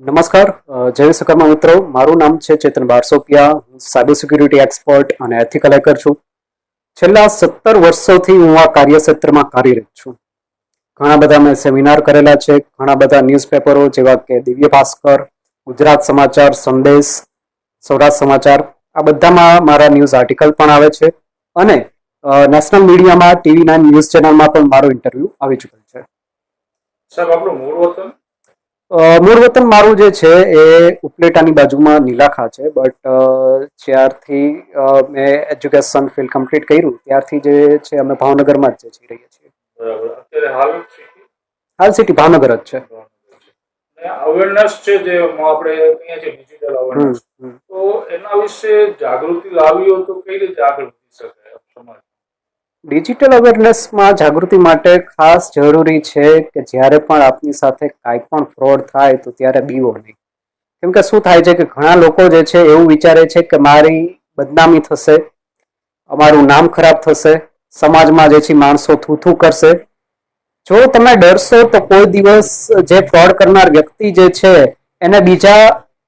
નમસ્કાર જય વિશ્વકર્મા મિત્રો, મારું નામ છે ચેતન બારસોપિયા. હું સાયબર સિક્યુરિટી એક્સપર્ટ અને એથિકલ હેકર છું. છેલ્લા 17 વર્ષોથી હું આ કાર્યક્ષેત્રમાં કાર્યરત છું. ઘણા બધા મેં સેમિનાર કરેલા છે, ઘણા બધા ન્યૂઝપેપરો જેવા કે દિવ્ય ભાસ્કર, ગુજરાત સમાચાર, સંદેશ, સૌરાષ્ટ્ર સમાચાર, આ બધામાં મારા ન્યૂઝ આર્ટિકલ પણ આવે છે અને નેશનલ મીડિયામાં TV9 ન્યૂઝ ચેનલમાં પણ મારો ઇન્ટરવ્યૂ આવી ચૂકેલ છે. સાહેબ, આપણું મૂળ વતન? મૂળ વતન મારું જે છે એ ઉપલેટાની બાજુમાં નીલાખા છે, બટ જ્યારથી મેં એજ્યુકેશન ફિલ્ડ કમ્પ્લીટ કર્યું ત્યારથી જે છે અમે ભાવનગરમાં જ જઈ રહીએ છીએ. બરાબર. અત્યારે હાલ સિટી ભાવનગર જ છે. અવેરનેસ છે જે આપણે કહીએ છીએ ડિજિટલ અવેરનેસ, તો એના વિશે જાગૃતિ લાવી હોય તો કઈ રીતે આગળ વધી શકાય સમાજ? ડિજિટલ અવેરનેસમાં જાગૃતિ માટે ખાસ જરૂરી છે કે જ્યારે પણ આપની સાથે કાંઈ પણ ફ્રોડ થાય તો ત્યારે બીવો નહીં. કેમ કે શું થાય છે કે ઘણા લોકો જે છે એવું વિચારે છે કે મારી બદનામી થશે, અમારું નામ ખરાબ થશે, સમાજમાં જે છે માણસો થૂથું કરશે. જો તમે ડરશો તો કોઈ દિવસ જે ફ્રોડ કરનાર વ્યક્તિ જે છે એને બીજા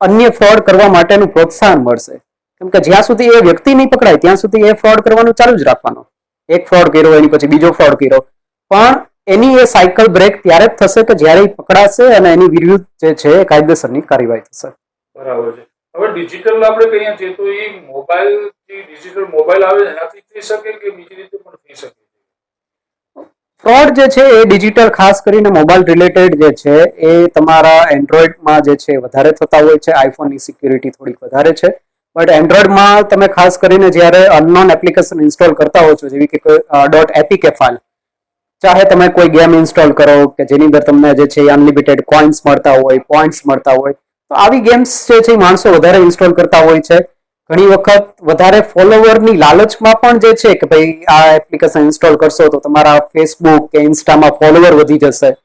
અન્ય ફ્રોડ કરવા માટેનું પ્રોત્સાહન મળશે. કેમ કે જ્યાં સુધી એ વ્યક્તિ નહીં પકડાય ત્યાં સુધી એ ફ્રોડ કરવાનું ચાલુ જ રાખવાનું. એક ફ્રોડ કર્યો, એની પછી બીજો ફ્રોડ કર્યો, પણ એની એ સાયકલ બ્રેક ત્યારે જ થશે કે જ્યારે એ પકડાશે અને એની વિરુદ્ધ જે છે એ કાયદેસરની કાર્યવાહી થશે. બરાબર છે. હવે ડિજિટલ આપણે કહીએ છીએ તો એ મોબાઈલ આવે એનાથી થઈ શકે કે બીજી રીતે પણ થઈ શકે? ફ્રોડ જે છે એ ડિજિટલ ખાસ કરીને મોબાઈલ રિલેટેડ જે છે એ તમારા એન્ડ્રોઈડમાં જે છે વધારે થતા હોય છે. આઈફોનની સિક્યુરિટી થોડીક વધારે છે, બટ એન્ડ્રોઈડમાં તમે ખાસ કરીને જ્યારે અનનોન એપ્લિકેશન ઇન્સ્ટોલ કરતા હો છો, જેવી કે .apk ફાઇલ, ચાહે તમે કોઈ ગેમ ઇન્સ્ટોલ કરો કે જેની અંદર તમને જે છે અનલિમિટેડ કોઇન્સ મળતા હોય, પોઈન્ટ્સ મળતા હોય, તો આવી ગેમ્સ જે છે માણસો વધારે ઇન્સ્ટોલ કરતા હોય છે. ઘણી વખત વધારે ફોલોવરની લાલચમાં પણ જે છે કે ભાઈ આ એપ્લિકેશન ઇન્સ્ટોલ કરશો તો તમારા ફેસબુક કે ઇન્સ્ટામાં ફોલોવર વધી જશે.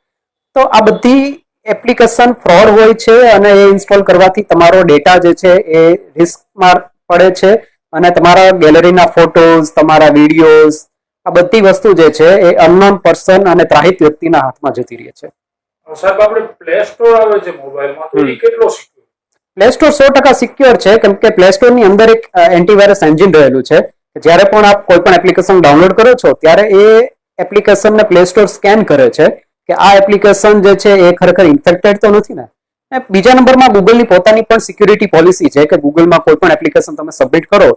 તો આ બધી એપ્લિકેશન ફ્રોડ હોય છે અને એ ઇન્સ્ટોલ કરવાથી તમારો ડેટા જે છે એ રિસ્કમાં પડે છે અને તમારા ગેલેરીના ફોટોઝ, તમારા વિડીયોઝ, આ બધી વસ્તુ જે છે એ અનનોન પર્સન અને ત્રાહિત વ્યક્તિના હાથમાં જતી રહે છે. સાહેબ, આપણે પ્લે સ્ટોર આવે છે મોબાઈલમાં, તો એ કેટલો સિક્યોર? પ્લે સ્ટોર 100% સિક્યોર છે, કેમ કે પ્લે સ્ટોરની અંદર એક એન્ટીવાયરસ એન્જિન રહેલું છે. જ્યારે પણ આપ કોઈ પણ એપ્લિકેશન ડાઉનલોડ કરો છો ત્યારે એ એપ્લિકેશનને પ્લે સ્ટોર સ્કેન કરે છે કે આ એપ્લિકેશન જે છે એ ખરેખર ઇન્ફેક્ટેડ તો નથી ને. બીજા નંબરમાં ગૂગલની પોતાની પણ સિક્યુરિટી પોલિસી છે કે ગૂગલમાં કોઈ પણ એપ્લિકેશન તમે સબમિટ કરો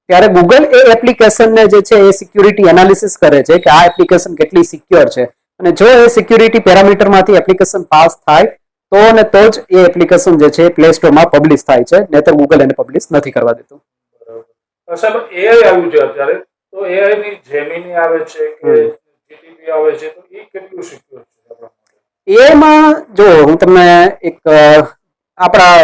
ત્યારે ગૂગલ એ એપ્લિકેશનને જે છે એ સિક્યુરિટી એનાલિસિસ કરે છે કે આ એપ્લિકેશન કેટલી સિક્યોર છે, અને જો એ સિક્યુરિટી પેરામીટરમાંથી એપ્લિકેશન પાસ થાય તો ને તો જ એ એપ્લિકેશન જે છે પ્લે સ્ટોરમાં પબ્લિશ થાય છે, નહીતર ગૂગલ એને પબ્લિશ નથી કરવા દેતું. સાહેબ, એઆઈ આવ્યું છે અત્યારે, તો એઆઈ ની જેમિની આવે છે કે જીટીપી આવે છે, તો એ કેટલું સિક્યોર છે? એમાં જો હું તમને એક આપણા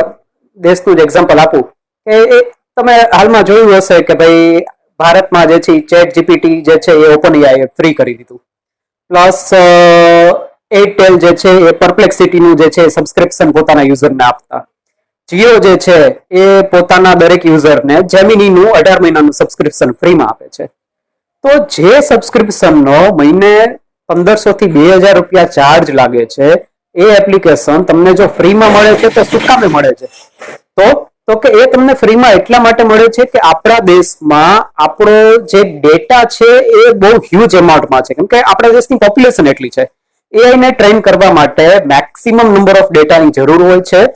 દેશનું જ એક્ઝામ્પલ આપું કે તમે હાલમાં જોયું હશે કે ભાઈ ભારતમાં જે છે ચેટ જીપીટી જે છે એ ઓપન એઆઈએ ફ્રી કરી દીધું, પ્લસ એરટેલ જે છે એ પરપ્લેક્સિટીનું જે છે સબસ્ક્રિપ્શન પોતાના યુઝરને આપતા, જીઓ જે છે એ પોતાના દરેક યુઝરને જેમિનીનું 18 મહિનાનું સબસ્ક્રિપ્શન ફ્રીમાં આપે છે. તો જે સબસ્ક્રિપ્શનનો મહિને 1500 થી 2000 રૂપિયા ચાર્જ લાગે છે, એ એપ્લિકેશન તમને જો ફ્રીમાં મળે છે તો શું કામે મળે છે? તો કે એ તમને ફ્રીમાં એટલા માટે મળે છે કે આપણા દેશમાં આપણો જે ડેટા છે એ બહુ હ્યુજ એમાઉન્ટમાં છે, કેમ કે આપણા દેશની પોપ્યુલેશન એટલી છે. એઆઈને ટ્રેન કરવા માટે મેક્સિમમ નંબર ઓફ ડેટાની જરૂર હોય છે.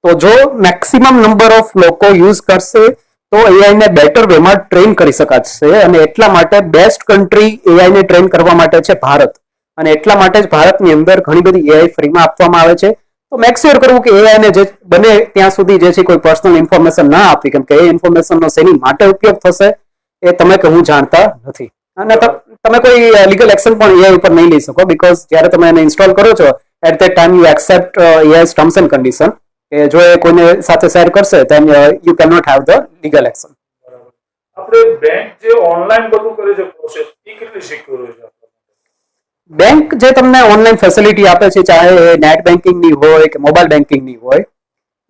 તો જો મેક્સિમમ નંબર ઓફ લોકો યુઝ કરશે તો એઆઈને બેટર વેમાં ટ્રેન કરી શકાશે, અને એટલા માટે બેસ્ટ કન્ટ્રી એઆઈને ટ્રેન કરવા માટે છે ભારત, અને એટલા માટે જ ભારતની અંદર ઘણી બધી એઆઈ ફ્રીમાં આપવામાં આવે છે. તો મેક શ્યોર કરવું કે એઆઈને જે બને ત્યાં સુધી જે છે કોઈ પર્સનલ ઇન્ફોર્મેશન ના આપવી, કેમ કે એ ઇન્ફોર્મેશનનો શેની માટે ઉપયોગ થશે એ તમે કે હું જાણતા નથી, અને તમે કોઈ લીગલ એક્શન પણ એઆઈ ઉપર નહીં લઈ શકો, બીકોઝ જ્યારે તમે એને ઇન્સ્ટોલ કરો છો at that time you accept AI terms and condition કે જો એ કોઈને સાથે શેર કરશે then you cannot have the legal action. આપણે બેંક જે ઓનલાઈન બધું કરે છે પ્રોસેસ, એ કેટલી સિક્યોર હોય છે? બેંક જે તમને ઓનલાઈન ફેસિલિટી આપે છે, ચાહે નેટ બેન્કિંગની હોય કે મોબાઈલ બેન્કિંગની હોય,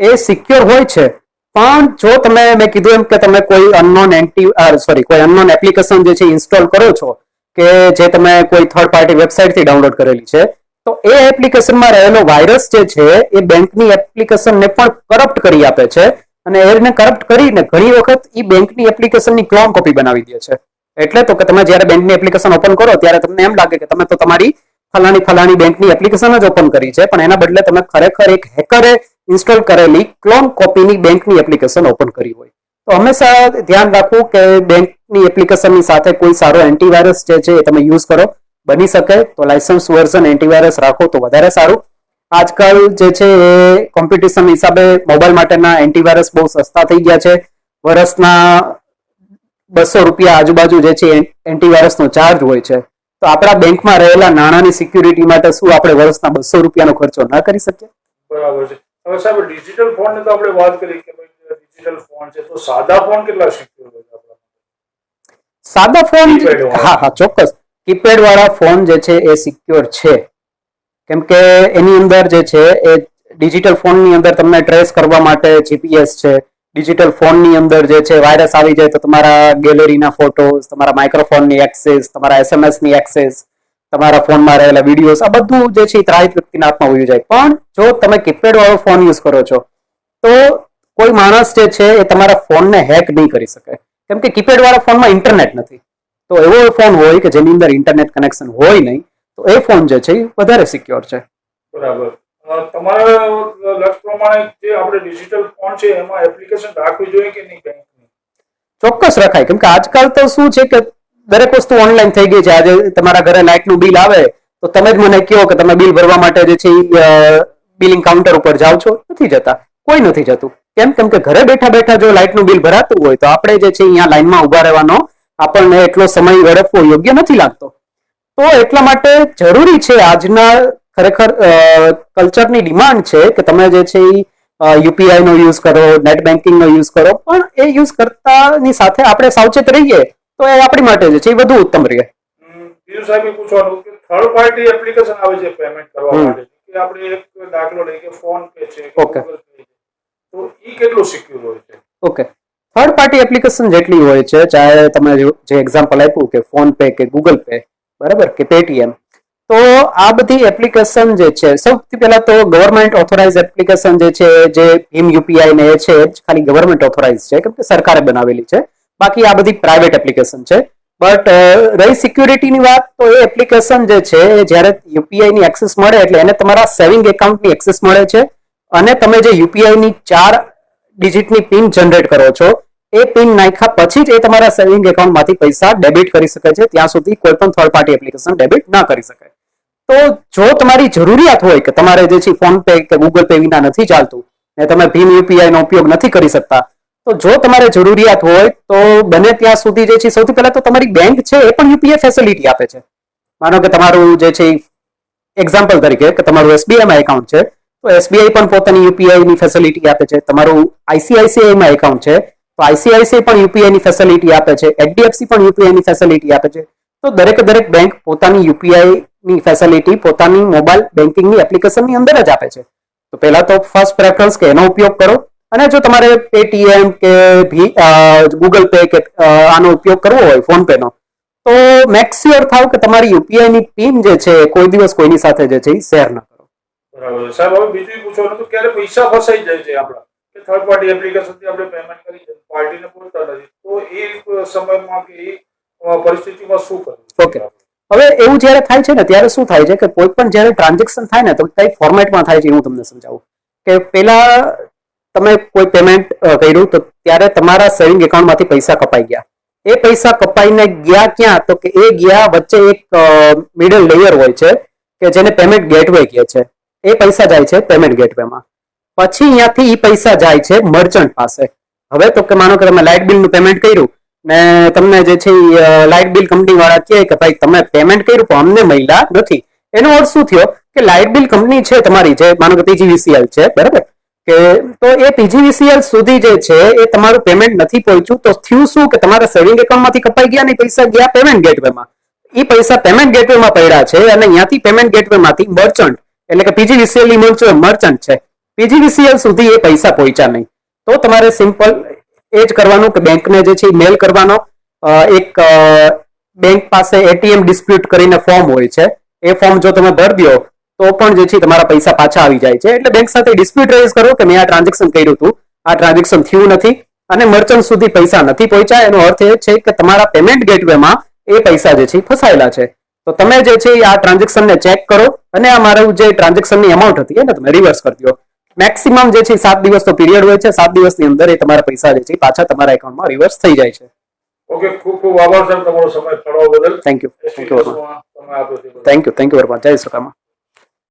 એ સિક્યોર હોય છે. પણ જો તમે મેં કીધું એમ કે તમે કોઈ અનનોન એપ્લિકેશન જે છે ઇન્સ્ટોલ કરો છો કે જે તમે કોઈ થર્ડ પાર્ટી વેબસાઇટથી ડાઉનલોડ કરેલી છે, તો એ એપ્લિકેશનમાં રહેલો વાયરસ જે છે એ બેંકની એપ્લિકેશનને પણ કરપ્ટ કરી આપે છે અને એને કરપ્ટ કરીને ઘણી વખત એ બેંકની એપ્લિકેશનની ક્લોન કોપી બનાવી દે છે. એટલે તો કે તમે જ્યારે બેંકની એપ્લિકેશન ઓપન કરો ત્યારે તમને એમ લાગે કે તમે તો તમારી ફલાણી બેંકની એપ્લિકેશન જ ઓપન કરી છે, પણ એના બદલે તમે ખરેખર એક હેકરે ઇન્સ્ટોલ કરેલી ક્લોન કોપીની બેંકની એપ્લિકેશન ઓપન કરી હોય. તો હંમેશા ધ્યાન રાખવું કે બેંકની એપ્લિકેશનની સાથે કોઈ સારો એન્ટીવાયરસ જે છે એ તમે યુઝ કરો. બની શકે તો લાયસન્સ વર્ઝન એન્ટીવાયરસ રાખો તો વધારે સારું. આજકાલ જે છે એ કોમ્પિટિશન હિસાબે મોબાઈલ માટેના એન્ટીવાયરસ બહુ સસ્તા થઈ ગયા છે. વર્ષના ₹200 આજુબાજુ જે છે એન્ટીવાયરસનો ચાર્જ હોય છે. તો આપણા બેંકમાં રહેલા નાણાંની સિક્યુરિટી માટે શું આપણે વર્ષના ₹200 ખર્ચો ના કરી શકીએ? બરાબર છે. હવે સાહેબ ડિજિટલ ફોન ની તો આપણે વાત કરી કે ભાઈ ડિજિટલ ફોન છે, તો સાદા ફોન કેટલા સિક્યોર હોય આપણા? સાદા ફોન, હા ચોક્કસ. કીપેડ વાળા ફોન જે છે એ સિક્યોર છે, કેમ કે એની અંદર જે છે એ ડિજિટલ ફોનની અંદર તમને ટ્રેસ કરવા માટે જીપીએસ છે. ડિજિટલ ફોનની અંદર જે છે વાયરસ આવી જાય તો તમારા ગેલેરીના ફોટોઝ, તમારા માઇક્રોફોનની એક્સેસ, તમારા એસએમએસની એક્સેસ, તમારા ફોનમાં રહેલા વિડીયોઝ, આ બધું જે છે એ ત્રાહિત વ્યક્તિના હાથમાં હોઈ જાય. પણ જો તમે કીપેડ વાળો ફોન યુઝ કરો છો તો કોઈ માણસ જે છે એ તમારા ફોનને હેક નહીં કરી શકે, કેમ કે કીપેડ વાળા ફોનમાં ઇન્ટરનેટ નથી. તો એવો ફોન હોય કે જેની અંદર ઇન્ટરનેટ કનેક્શન હોય નહીં, તો એ ફોન જે છે એ વધારે સિક્યોર છે. બરાબર. તમારા લક્ષ પ્રમાણે જે આપણે ડિજિટલ ફોન છે એમાં એપ્લિકેશન રાખવી જોઈએ કે નહીં બેંકની? ચોક્કસ રખાય, કેમ કે આજકાલ તો શું છે કે દરેક વસ્તુ ઓનલાઈન થઈ ગઈ છે. આજે તમારા ઘરે લાઇટનું બિલ આવે તો તમે જ મને કહો કે તમે બિલ ભરવા માટે જે છે બિલિંગ કાઉન્ટર ઉપર જાઓ છો, નથી જતા. કોઈ નથી જતું. કેમ કે ઘરે બેઠા બેઠા જો લાઇટનું બિલ ભરાતું હોય તો આપણે જે છે અહીંયા લાઈનમાં ઉભા રહેવાનો આપણને એટલો સમય વેડફવો યોગ્ય નથી લાગતો. તો એટલા માટે જરૂરી છે, આજના ખરેખર કલ્ચરની ડિમાન્ડ છે કે તમે જે છે યુપીઆઈ નો યુઝ કરો, નેટ બેન્કિંગ નો યુઝ કરો, પણ એ યુઝ કરતાની સાથે આપણે સાવચેત રહીએ તો એ આપણી માટે જે છે એ વધુ ઉત્તમ રહે. બીજું સાહેબ પૂછવાનું કે થર્ડ પાર્ટી એપ્લિકેશન આવે છે પેમેન્ટ કરવા માટે, કે આપણે એક દાખલો લઈએ કે ફોન પે છે, ગૂગલ પે છે, તો એ કેટલું સિક્યોર હોય છે? ઓકે, થર્ડ પાર્ટી એપ્લિકેશન જેટલી હોય છે, ચાહે તમે જે એક્ઝામ્પલ આપ્યું કે ફોન પે કે ગૂગલ પે, બરાબર, કે પેટીએમ, તો આ બધી એપ્લિકેશન જે છે સૌથી પહેલા તો ગવર્મેન્ટ ઓથોરાઇઝ એપ્લિકેશન જે છે, જે ભીમ યુપીઆઈ ને એ છે ખાલી ગવર્મેન્ટ ઓથોરાઇઝ છે, કેમ કે સરકારે બનાવેલી છે. બાકી આ બધી પ્રાઇવેટ એપ્લિકેશન છે. બટ રહી સિક્યુરિટીની વાત, તો એ એપ્લિકેશન જે છે જ્યારે યુપીઆઈ ની એક્સેસ મળે એટલે એને તમારા સેવિંગ એકાઉન્ટની એક્સેસ મળે છે, અને તમે જે યુપીઆઈ ની 4 ડિજિટની પિન જનરેટ કરો છો એ પિન નાખ્યા પછી જ એ તમારા સેવિંગ એકાઉન્ટમાંથી પૈસા ડેબિટ કરી શકે છે. ત્યાં સુધી કોઈ પણ થર્ડ પાર્ટી એપ્લિકેશન ડેબિટ ના કરી શકે. તો જો તમારી જરૂરિયાત હોય કે તમારે જે છે ફોન પે કે ગૂગલ પે વિના નથી ચાલતું ને તમે ભીમ યુપીઆઈ નો ઉપયોગ નથી કરી શકતા, તો જો તમારે જરૂરિયાત હોય તો બને ત્યાં સુધી જે છે સૌથી પહેલા તો તમારી બેંક છે એ પણ યુપીઆઈ ફેસિલિટી આપે છે. માનો કે તમારું જે છે એક્ઝામ્પલ તરીકે કે તમારું એસબીઆઈમાં એકાઉન્ટ છે તો એસબીઆઈ પણ પોતાની યુપીઆઈ ની ફેસિલિટી આપે છે. તમારું આઈસીઆઈસીઆઈમાં એકાઉન્ટ છે તો આઈસીઆઈસીઆઈ પણ યુપીઆઈ ની ફેસિલિટી આપે છે. એચડીએફસી પણ યુપીઆઈ ની ફેસિલિટી આપે છે. તો દરેક બેંક પોતાની યુપીઆઈ ની ફેસિલિટી પોતાની મોબાઈલ બેન્કિંગની એપ્લિકેશનની અંદર જ આપે છે. તો પહેલા તો ફર્સ્ટ પ્રેફરન્સ કે એનો ઉપયોગ કરો, અને જો તમારે પેટીએમ કે ગૂગલ પે કે આનો ઉપયોગ કરવો હોય ફોન પે નો, તો મેક શ્યોર થાવ કે તમારી યુપીઆઈ ની પિન જે છે કોઈ દિવસ કોઈની સાથે જે છે એ શેર ના કરો. બરાબર. સાહેબ હવે બીજું પૂછવાનું તો ક્યારે પૈસા ફસાઈ જાય છે આપણા કે થર્ડ પાર્ટી એપ્લિકેશન થી આપણે પેમેન્ટ કરી છે, પાર્ટીને પૂરતા નથી, તો એ સમયમાં કે એ પરિસ્થિતિમાં શું કરવું? ઓકે, હવે એવું જયારે થાય છે ને ત્યારે શું થાય છે કે કોઈ પણ જયારે ટ્રાન્ઝેક્શન થાય ને તો કઈ ફોર્મેટમાં થાય છે હું તમને સમજાવું. કે પેલા તમે કોઈ પેમેન્ટ કર્યું તો ત્યારે તમારા સેવિંગ એકાઉન્ટમાંથી પૈસા કપાઈ ગયા. એ પૈસા કપાઈને ગયા ક્યાં? તો કે એ ગયા વચ્ચે એક મિડલ લેયર હોય છે કે જેને પેમેન્ટ ગેટવે કહે છે. એ પૈસા જાય છે પેમેન્ટ ગેટવેમાં. પછી અહીંયાથી એ પૈસા જાય છે મર્ચન્ટ પાસે. હવે તો કે માનો કે તમે લાઇટ બિલનું પેમેન્ટ કર્યું ને તમને જે છે લાઇટ બિલ કંપની વાળા કહે કે ભાઈ તમે પેમેન્ટ કર્યું પણ અમને મળ્યા નથી. એનો અર્થ શું થયો કે લાઇટ બિલ કંપની છે તમારી, જે માનો કે પીજીવીસીએલ છે, બરાબર, કે તો એ પીજીવીસીએલ સુધી જે છે એ તમારું પેમેન્ટ નથી પહોંચ્યું. તો થયું શું કે તમારા સેવિંગ એકાઉન્ટમાંથી કપાઈ ગયા ને પૈસા ગયા પેમેન્ટ ગેટવેમાં. એ પૈસા પેમેન્ટ ગેટવેમાં પડ્યા છે અને અહીંયાથી પેમેન્ટ ગેટવેમાંથી મર્ચન્ટ એટલે કે પીજીવીસીએલ ની મર્ચન્ટ છે, પીજીવીસીએલ સુધી એ પૈસા પહોંચ્યા નહીં. તો તમારે સિમ્પલ એ જ કરવાનું કે બેંકને જે છે મેલ કરવાનો. એક બેંક પાસે એટીએમ ડિસ્પ્યુટ કરીને ફોર્મ હોય છે, એ ફોર્મ જો તમે ભરી દો તો પણ જે છે તમારા પૈસા પાછા આવી જાય છે. એટલે બેંક સાથે ડિસ્પ્યુટ રેઝ કરો કે મેં આ ટ્રાન્ઝેક્શન કર્યું હતું, આ ટ્રાન્ઝેક્શન થયું નથી અને મર્ચન્ટ સુધી પૈસા નથી પહોંચ્યા. એનો અર્થ એ છે કે તમારા પેમેન્ટ ગેટવેમાં એ પૈસા જે છે ફસાયેલા છે. તો તમે જે છે આ ટ્રાન્ઝેક્શનને ચેક કરો અને આ મારું જે ટ્રાન્ઝેક્શનની અમાઉન્ટ હતી એને તમે રિવર્સ કરી દો. મેક્સિમમ જે છે 7 દિવસનો પીરિયડ હોય છે. 7 દિવસની અંદર એ તમારા પૈસા જે છે પાછા તમારા એકાઉન્ટમાં રિવર્સ થઈ જાય છે. ઓકે, ખૂબ ખૂબ આભાર સર તમારો સમય ફાળવવા બદલ. Thank you. તમે આપ્યો છે. Thank you very much. જય શ્રી રામ.